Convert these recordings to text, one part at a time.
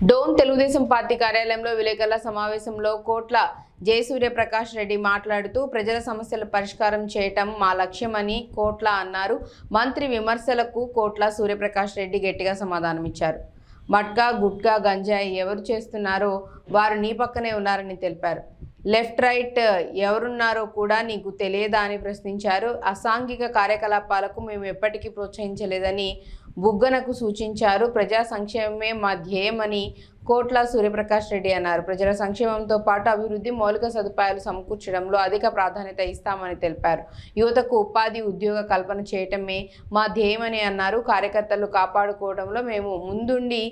Dhone Telugu Desam party కార్యాలయంలో విలేకరుల సమావేశంలో కోట్ల జయసూర్యప్రకాష్ రెడ్డి మాట్లాడుతూ ప్రజల సమస్యల పరిష్కారం చేయటం మా లక్ష్యమని కోట్ల అన్నారు. మంత్రి విమర్శలకు కోట్ల సూర్యప్రకాష్ రెడ్డి గట్టిగా సమాధానమిచ్చారు. మట్కా గుట్కా గంజాయి ఎవరు చేస్తున్నారో వారు నీ పక్కనే ఉన్నారని తెలిపారు. లెఫ్ట్ రైట్ ఎవరున్నారో కూడా నీకు తెలియదా అని ప్రశ్నించారు. అసాంఘిక కార్యకలాపాలకు మేము ఎప్పటికీ ప్రోత్సహించలేదని బుగ్గనకు సూచించారు. ప్రజా సంక్షేమమే మా ధ్యేయమని కోట్ల సూర్యప్రకాష్ రెడ్డి అన్నారు. ప్రజల సంక్షేమంతో పాటు అభివృద్ధి మౌలిక సదుపాయాలు సమకూర్చడంలో అధిక ప్రాధాన్యత ఇస్తామని తెలిపారు. యువతకు ఉపాధి ఉద్యోగ కల్పన చేయటమే మా ధ్యేయమని అన్నారు. కార్యకర్తలు కాపాడుకోవడంలో మేము ముందుండి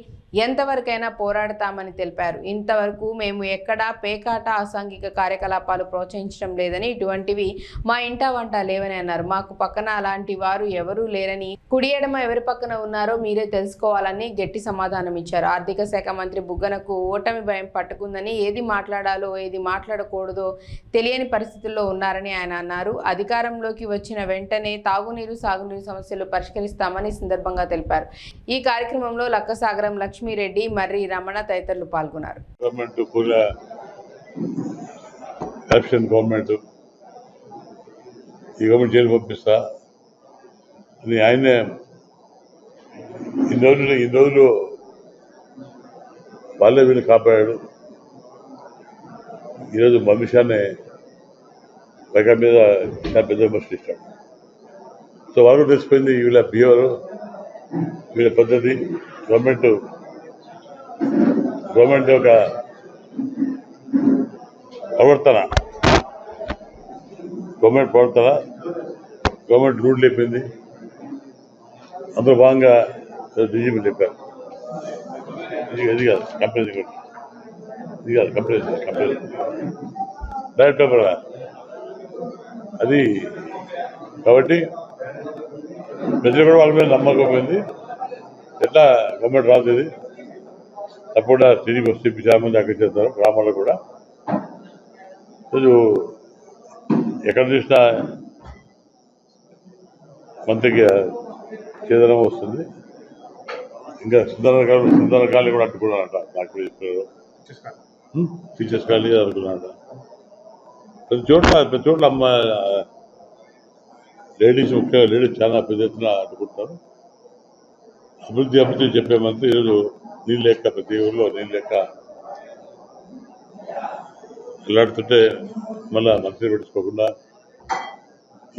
ఎంతవరకైనా పోరాడతామని తెలిపారు. ఇంతవరకు మేము ఎక్కడా పేకాట అసాంఘిక కార్యకలాపాలు ప్రోత్సహించడం లేదని, ఇటువంటివి మా ఇంట వంట లేవని అన్నారు. మాకు పక్కన అలాంటి వారు ఎవరూ లేరని, కుడి ఎడమ ఎవరి పక్కన ఉన్నారో మీరే తెలుసుకోవాలని గట్టి సమాధానం ఇచ్చారు. ఆర్థిక శాఖ మంత్రి బుగ్గనకు ఓటమి భయం పట్టుకుందని, ఏది మాట్లాడాలో ఏది మాట్లాడకూడదో తెలియని పరిస్థితుల్లో ఉన్నారని ఆయన అన్నారు. అధికారంలోకి వచ్చిన వెంటనే తాగునీరు సాగునీరు సమస్యలు పరిష్కరిస్తామని సందర్భంగా తెలిపారు. ఈ కార్యక్రమంలో లక్కసాగరం లక్ష్మీరెడ్డి, మర్రి రమణ తదితరులు పాల్గొన్నారు. గవర్నమెంట్ జైలు పంపిస్తా అని ఆయనే ఇన్ని రోజులు వాళ్ళే వీళ్ళు కాపాడాడు. ఈరోజు మమిషాన్ని పైగా మీద పెద్ద విమర్శలు ఇచ్చాడు. సో వాళ్ళు తెలిసిపోయింది వీళ్ళ బిహేవియర్, వీళ్ళ పద్ధతి. గవర్నమెంట్ యొక్క ప్రవర్తన, గవర్నమెంట్ రూల్ లేపింది. అందులో భాగంగా డీజీపీ చెప్పారు, ఇది కాదు కంపెనీ డైరెక్టర్ కూడా అది. కాబట్టి ప్రజలు కూడా వాళ్ళ మీద నమ్మకం పోయింది. ఎట్లా గవర్నమెంట్ రాదు తప్పకుండా తిరిగి వస్తే చాలా మంది అక్కడ చేస్తారు. గ్రామాల్లో కూడా రోజు ఎక్కడ చూసినా మంత్రికి చేదనం వస్తుంది. ఇంకా సుందర కాలనీ కూడా అంటుకున్నానంట, నాకు చెప్పారు. టీచర్స్ కాలనీ అనుకున్నానంట. ప్రతి చోట్ల అమ్మ లేడీస్, ముఖ్యంగా లేడీస్ చాలా పెద్ద ఎత్తున అడ్డుకుంటారు. అభివృద్ధి చెప్పే మంత్రి ఈరోజు నీళ్ళు లేక ప్రతి ఊళ్ళో నీళ్ళు లేక వెళ్ళాడుతుంటే మళ్ళా మంత్రి పట్టించుకోకుండా,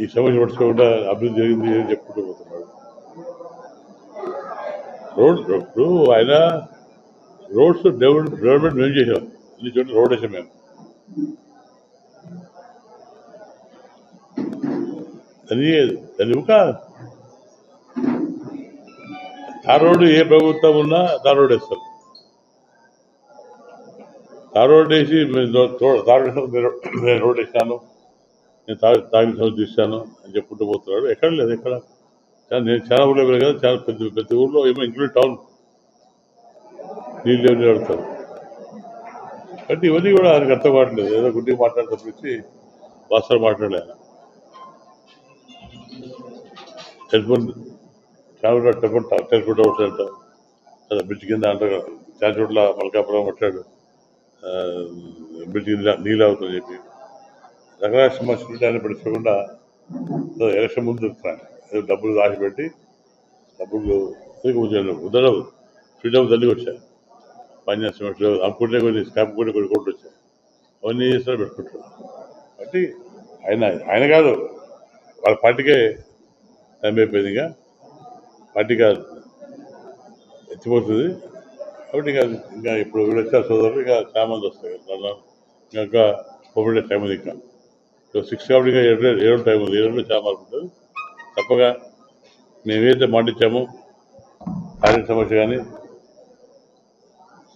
ఈ సమస్య పట్టించుకోకుండా అభివృద్ధి జరిగింది అని చెప్పుకుంటూ పోతున్నాడు. ఇప్పుడు ఆయన రోడ్స్ డెవలప్మెంట్ మేము చేసాం, అన్ని చోట్ల రోడ్ వేసాం మేము. దాని ఇంకా ఆ రోడ్డు ఏ ప్రభుత్వం ఉన్నా తార్ రోడ్ వేస్తారు. తార్ రోడ్ వేసి నేను రోడ్ వేసాను, నేను తాగిన సమస్య తీశాను అని చెప్పుకుంటూ పోతున్నాడు. ఎక్కడ లేదు, ఎక్కడ నేను చాలా ఊళ్ళో వెళ్ళాను కదా, చాలా ప్రతి ఊళ్ళో ఏమో ఇంక్లూడ్ టౌన్ నీళ్ళు లేని అడుగుతారు. కాబట్టి ఇవన్నీ కూడా ఆయనకు అర్థం కావట్లేదు. ఏదో గుడ్డిగా మాట్లాడేటప్పుడు వాస్తవం మాట్లాడలే. ఆయన టెలిఫోన్ టవర్స్ అంటారు, అదే బ్రిడ్జ్ కింద అంటారు. చాలా చోట్ల మల్కాపురం మాట్లాడు బ్రిడ్జ్ కింద నీళ్ళు అవుతుందని చెప్పి రకరకాల సమస్యలు ఆయన పడుకోకుండా ఎలక్షన్ ముందు డబ్బులు రాసిపెట్టి డబ్బులు కుదరవు. ఫ్రీడమ్ తల్లి వచ్చాయి, పనిచేసే సమస్యలు అమ్ముకుంటే కొన్ని స్టాంప్ కూడా కొన్ని కోట్లు వచ్చాయి. అవన్నీ చేస్తారు, పెట్టుకుంటారు. కాబట్టి ఆయన కాదు, వాళ్ళ పార్టీకే టైం అయిపోయింది. పార్టీ కాదు ఎత్తిపోతుంది. కాబట్టి ఇంకా ఇప్పుడు వీళ్ళు వచ్చారు సోదరులు, ఇంకా చాలా మంది వస్తాయి. ఇంకా కోవిడ్ టైం ఉంది. ఇంకా 6 కాబట్టి ఇంకా 7 టైం ఉంది. 7 చాలా మార్పు ఉంటుంది. తప్పగా మేమైతే మాటిచ్చాము, ఆరోగ్య సమస్య కానీ,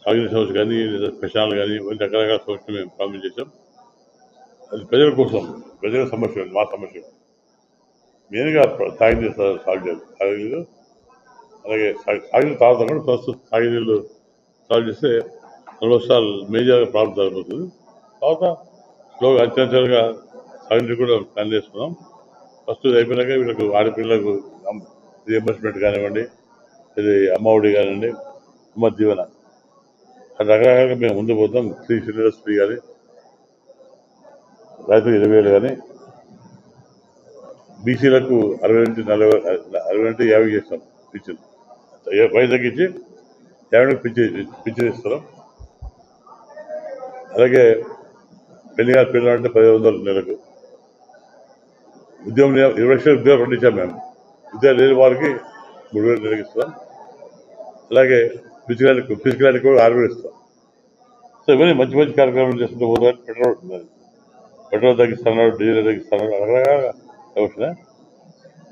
సాగునీరు సమస్య కానీ, లేదా స్పెషల్ కానీ, రకరకాల సమస్యలు మేము ప్రామిస్ చేసాం. అది ప్రజల కోసం, ప్రజల సమస్య, మా సమస్య. మెయిన్గా తాగినీరు సాగు చేయాలి. తాగినీరు అలాగే సాగునీరు తాగుతాం కూడా ప్రస్తుతం తాగినీళ్ళు సాల్వ్ చేస్తే 40 సంవత్సరాలు మేజర్గా ప్రాబ్లం జరుగుతుంది. తర్వాత స్లోగా అంచెలుగా సాగునీరు కూడా ప్లాన్ చేసుకున్నాం. ఫస్ట్ అయిపోయినాక వీళ్ళకు ఆడపిల్లలకు రియంబర్స్మెంట్ కానివ్వండి, ఇది అమ్మఒడి కానివ్వండి, అమ్మ దీవెన రకరకాలుగా మేము ముందు పోతాం. 3 సిలిండర్స్ ఫ్రీ కానీ, రైతులకు 20,000 కానీ, బీసీలకు 60 నుంచి 50 చేస్తాం పింఛన్. వయసు తగ్గించి 50 పింఛన్ ఇస్తున్నాం. అలాగే పెళ్లి అంటే 1500 నెలకు. ఉద్యోగం 20 లక్షల ఉద్యోగం పండించాం మేము. ఉద్యోగం లేని వారికి 3,000 నెలకు ఇస్తున్నాం. అలాగే ఫిజికల్ కూడా 6,000 ఇస్తాం. సో ఇవన్నీ మంచి మంచి కార్యక్రమాలు చేస్తుంటే పోతారు. పెట్రోల్ తగ్గిస్తున్నాడు, డీజిల్ తగ్గిస్తున్నాడు, రకరకాలుగా వచ్చినా.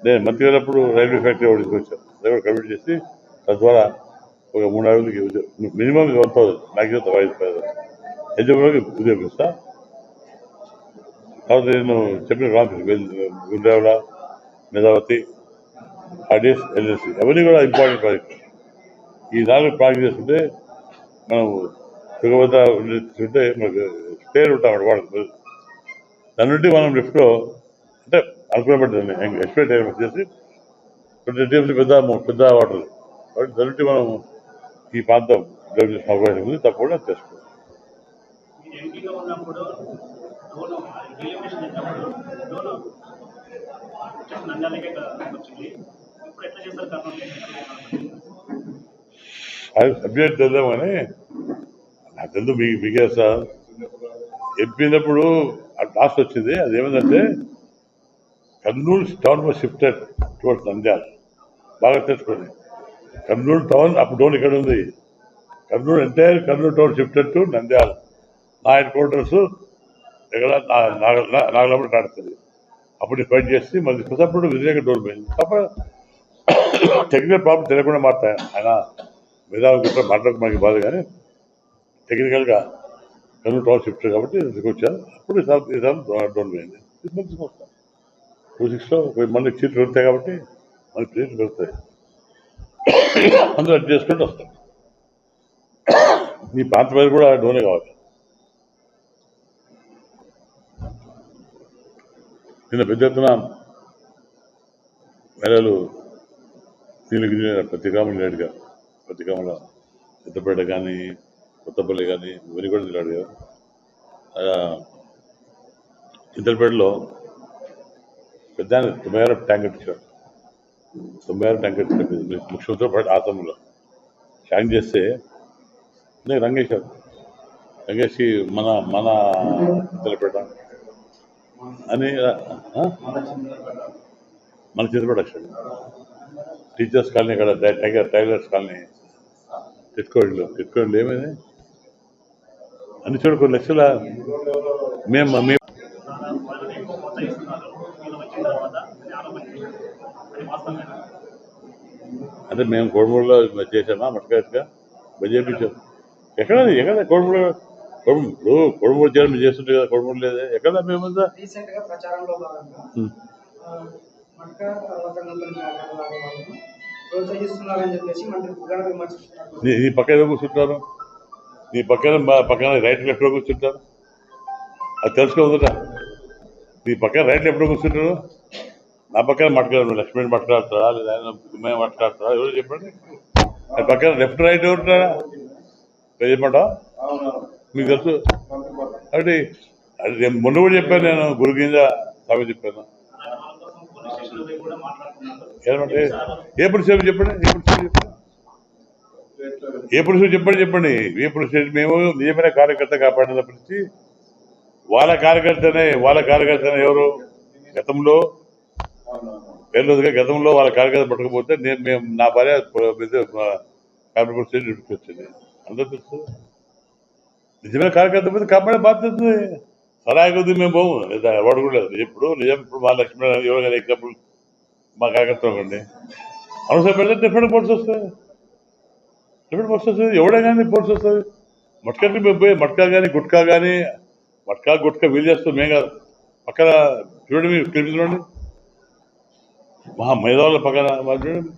నేను మంత్రి అయినప్పుడు రైల్వే ఫ్యాక్టరీ ఒకటి తీసుకొచ్చాను. అది కూడా కంప్లీట్ చేసి తద్వారా ఒక 3,000 మినిమం 1,000 మ్యాక్సిమం 5,000 యజమానికి ఉద్యోగం ఇస్తా. కాబట్టి నేను చెప్పిన గుండ్రావళ, మేధావతి, ఆర్డిఎస్, ఎల్ఎస్సి అవన్నీ కూడా ఇంపార్టెంట్ ప్రాజెక్ట్. ఈ 4 ప్రాజెక్ట్ చేసుకుంటే మనం తుగబద్ద తీసుకుంటే మనకు స్పేర్ ఉంటాం వాడు. దాని నుండి మనం లిఫ్ట్లో అంటే అనుకున్నబట్టి ఎక్స్పెక్ట్ చేసి 20 టీఎంసీ పెద్ద వాటర్ కాబట్టి దాని నుండి మనం ఈ ప్రాంతం డెవలప్ చేసిన అవకాశం ఉంది. తప్పకుండా చేసుకోవాలి. అది సబ్జెక్ట్ తెలుదాం కానీ నాకు తెలుసు మీకే సార్ ఎంపీనప్పుడు లాస్ట్ వచ్చింది. అది ఏమైందంటే Kurnool town was shifted towards Nandyal. బాగా తెలుసుకోండి. కర్నూలు టౌన్ అప్పుడు టౌన్ ఇక్కడ ఉంది. Entire Kurnool town shifted to Nandyal. నా హెడ్ క్వార్టర్స్ ఇక్కడ నాగలాపూడి నడుస్తుంది. అప్పుడు ఫైట్ చేసి మళ్ళీ తీసుకొచ్చినప్పుడు విజయనగర్ డోర్ పోయింది. తప్ప టెక్నికల్ ప్రాబ్లం తెలియకుండా మాట్లాడాయి. ఆయన మేధావులు మాట్లాడక మనకి బాధ కానీ టెక్నికల్గా కర్నూలు టౌన్ షిఫ్ట్ కాబట్టి తీసుకొచ్చాను. అప్పుడు ఈసారి డోర్ పోయింది. తీసుకొస్తాను 26లో మనకి సీట్లు పెడతాయి కాబట్టి మనకి సీట్లు పెడతాయి. అందరూ అడ్జస్ట్ చేసుకుంటూ వస్తాం. మీ ప్రాంత పేరు కూడా డోనే కావాలి. నిన్న పెద్ద ఎత్తున మహిళలు దీనికి ప్రతి గ్రామం లేడుగా, ప్రతి గ్రామంలో పెద్దపేట కానీ కొత్తపల్లి కానీ ఇవన్నీ కూడా నిలబడిగా. చింతలపేటలో పెద్ద 90,000 ట్యాంకర్ ఇచ్చాడు. 90,000 ట్యాంకర్ ముఖ్యమంత్రి ఆసంలో ట్యాంక్ చేస్తే రంగేశారు. రంగేసి మన చింతలపేట అని మన చింతపేట వచ్చాడు. టీచర్స్ కాలనీ అక్కడ టైలర్స్ కాలనీ పెట్టుకోండి ఏమైంది అన్ని చూడ కొన్ని లక్షల మేము అంటే మేము కోడుమూరులో చేసామా మటకాయగా చేయించాం. ఎక్కడ కోడుమూరు చేయడం మీరు చేస్తుంటే కదా. కోడుమూరు లేదే ఎక్కడ మేమంతా నీ పక్కన ఏదో కూర్చుంటారు. నీ పక్కన రైట్ లెఫ్ట్లో కూర్చుంటారు. అది తెలుసుకోవద్దుట. నీ పక్కన రైట్ లెఫ్ట్లో కూర్చుంటారు. నా పక్కన మాట్లాడారు లక్ష్మణ్ మాట్లాడతారా లేదా మేము మాట్లాడతారా ఎవరు చెప్పండి. నా పక్కన లెఫ్ట్ రైట్ ఎవరుంటారా చెప్పమంటా మీకు తెలుసు. కాబట్టి అది మొన్న కూడా చెప్పాను నేను గురుగింజ స్వామి చెప్పాను. ఏమంటే ఏ పురుషులు చెప్పండి ఏ పురుషులు చెప్పండి ఏ పురుషులు మేము నిజమైన కార్యకర్త కాపాడిన పిలిచి వాళ్ళ కార్యకర్తనే ఎవరు గతంలో గతంలో వాళ్ళ కార్యకర్త పట్టకపోతే మేము నా భార్య కాంగ్రెస్ వచ్చింది. అందరూ తెలుసు. నిజమైన కార్యకర్త మీద కాపాడే బాధ్యత సరాయి కొద్ది మేము పోము లేదా ఎవరు కూడా లేదు. ఇప్పుడు మా లక్ష్మీ ఎవరు ఎగ్జాంపుల్ మా కార్యకర్త ఒకండి అవసరం పెడితే డిఫరెంట్ పోల్స్ వస్తాయి. ఎవడే కానీ పోల్స్ వస్తుంది. మట్కాకి మేము పోయి మట్కా కానీ గుట్కా వీలు చేస్తాం మేము కాదు. పక్కన చూడండి మీరు క్లిప్ చూడండి మేధావుల పక్కన చూడండి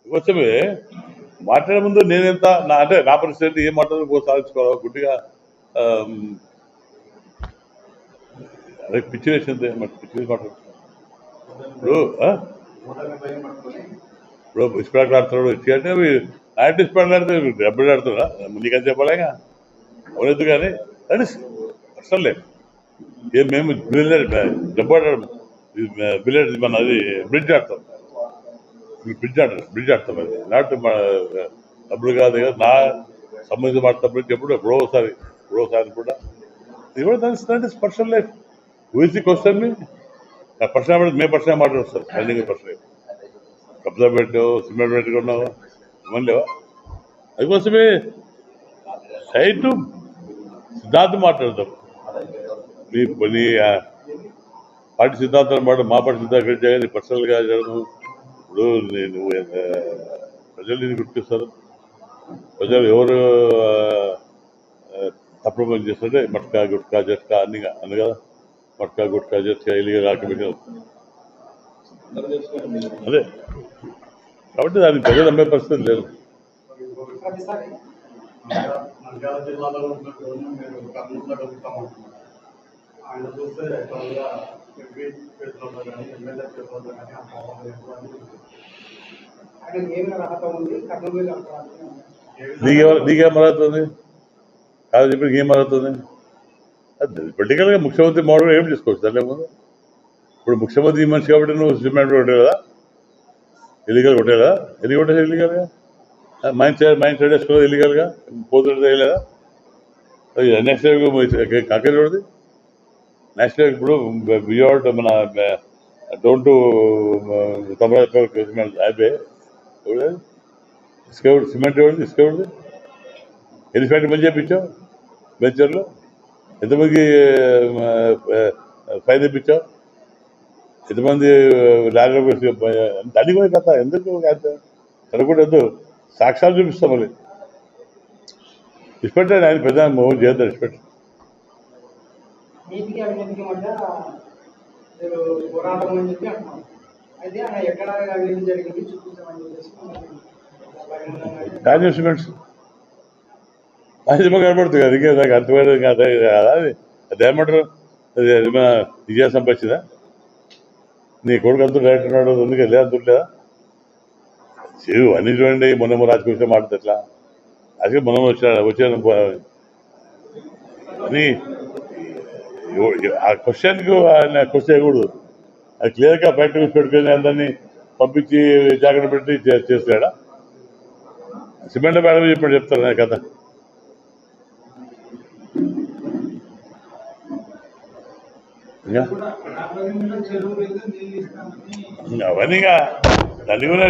వచ్చే మాట్లాడే ముందు నేనెంత అంటే నా పరిస్థితి ఏం మాట్లాడదు సాధించుకోవాలి. గుడ్డిగా అదే పిచ్చి వేసింది పిచ్చి మాట్లాడుతున్నాను. ఇప్పుడు ఇస్పాట్లు ఆడుతున్నాడు అంటే డిస్పాట్లు ఆడితే డబ్బులు ఆడుతున్నా నీకని చెప్పలేగా. అవలేదు కానీ దట్ ఇస్ పర్సనల్ లైఫ్. ఏ మేము దెబ్బలాడడం బిలియర్ మన అది బ్రిడ్జ్ ఆడతాం, బ్రిడ్జ్ ఆడతాం. అది నాట్ డబ్బులు కాదు కదా, నా సంబంధించి మాట్లాడినప్పుడు ఎప్పుడో ఒకసారి కూడా ఇది కూడా దట్ ఇస్ పర్సనల్ లైఫ్. ఊసి క్వశ్చన్ మీ పర్సనల్ మేము పర్సనల్ మాట్లాడుతాం. రన్నింగ్ పర్సనల్ కబ్జా పెట్టావు, సిమెంట్ పెట్టుకున్నావు, ఇవన్నీ లేవా? అందుకోసమే సైట్ సిద్ధాంతం మాట్లాడతాం. నీ పార్టీ సిద్ధాంతాలు మాట మా పార్టీ సిద్ధాంతం చేయని పర్సనల్గా జరగదు. ఇప్పుడు నేను ప్రజలు ఇది గుర్తిస్తారు. ప్రజలు ఎవరు తప్పుడు పని చేస్తుంటే మట్కా గుట్కా జట్కా అన్ని అన్ని కదా, మట్కా గుట్కా జట్కా ఇల్లీగల్ ఆక్యుపేషన్ అదే. కాబట్టి దాన్ని ప్రజలు నమ్మే పరిస్థితి లేదు. నంద్యాల జిల్లాలో ఉన్నట్టు మీరు కర్నూలులో కలుగుతామంటున్నారు. ఆయన చూస్తే ఎక్కువగా ఎంపీ చేతుల్లో కానీ ఎమ్మెల్యే చేతుల్లో కానీ ఆ భావం ఎక్కువ అని ఆయన ఏమి అర్హత ఉంది కర్నూలు నీకేం అర్హత కాదు చెప్పి ఏం అర్హత ఉంది? పొలిటికల్గా ముఖ్యమంత్రి మోడల్ ఏం చేసుకోవచ్చు దాని ముందు. ఇప్పుడు ముఖ్యమంత్రి ఈ మనిషి కాబట్టి నువ్వు సిమెంట్ కొట్టే కదా, ఇల్లీగల్ కొట్టే కదా, ఎందుకు కొట్టేసి ఇల్లీగల్గా మైండ్ సైడ్ వేసుకోలేదు, ఇల్లీగల్గా పోతుంటే వేయలేదా? నెక్స్ట్ కాకేజ్ కొడుతుంది. నెక్స్ట్ ఇప్పుడు బియాండ్ మన డౌన్ టు అయిపోయి ఇసుక సిమెంట్ ఎవరిది, ఇసుక ఎవరిది? ఎన్ని ఫ్యాక్టరీ పని చేయించావు వెంచర్లో? ఎంతమందికి ఫైన్ తెప్పించావు? ఎంతమంది ల్యాండ్ దానికి కూడా కథ ఎందుకు కనుక్కుంటే ఎందుకు సాక్ష్యాలు చూపిస్తాం. మళ్ళీ ఇష్టపెట్టాడు ఆయన పెద్ద మోహన్ చేద్దాం ఇష్టపెట్టి. నీతికి అవినీతికి మధ్య మీరు పోరాటం అని చెప్పి అంటున్నాను. అయితే ఆయన ఎక్కడ అవినీతి జరిగింది చూపించమని చెప్పేసి కాజు సిమెంట్స్ సినిమా కనబడుతుంది కదా, ఇంకే నాకు అర్థమైనది కాదు కదా. అది ఏమంటారు, అది విజయ సంపాదించిందా? నీ కొడుకు అంతా డైరెక్ట్ ఉన్నాడు, ఎందుకు లేదా అంతుండేదా? అన్ని చూడండి. మొన్న రాజకీయ మాట్లాడితే ఎట్లా రాజకీయ మొన్న వచ్చాను అని ఆ క్వశ్చన్కు ఆయన క్వశ్చన్ చేయకూడదు. అది క్లియర్గా బయట పెట్టుకుని అందరినీ పంపించి జాగ్రత్త పెట్టి చేస్తాడా? సిమెంట్ మేడం చెప్పాడు, చెప్తారు నా కథ. అవన్నీగా దాన్ని కూడా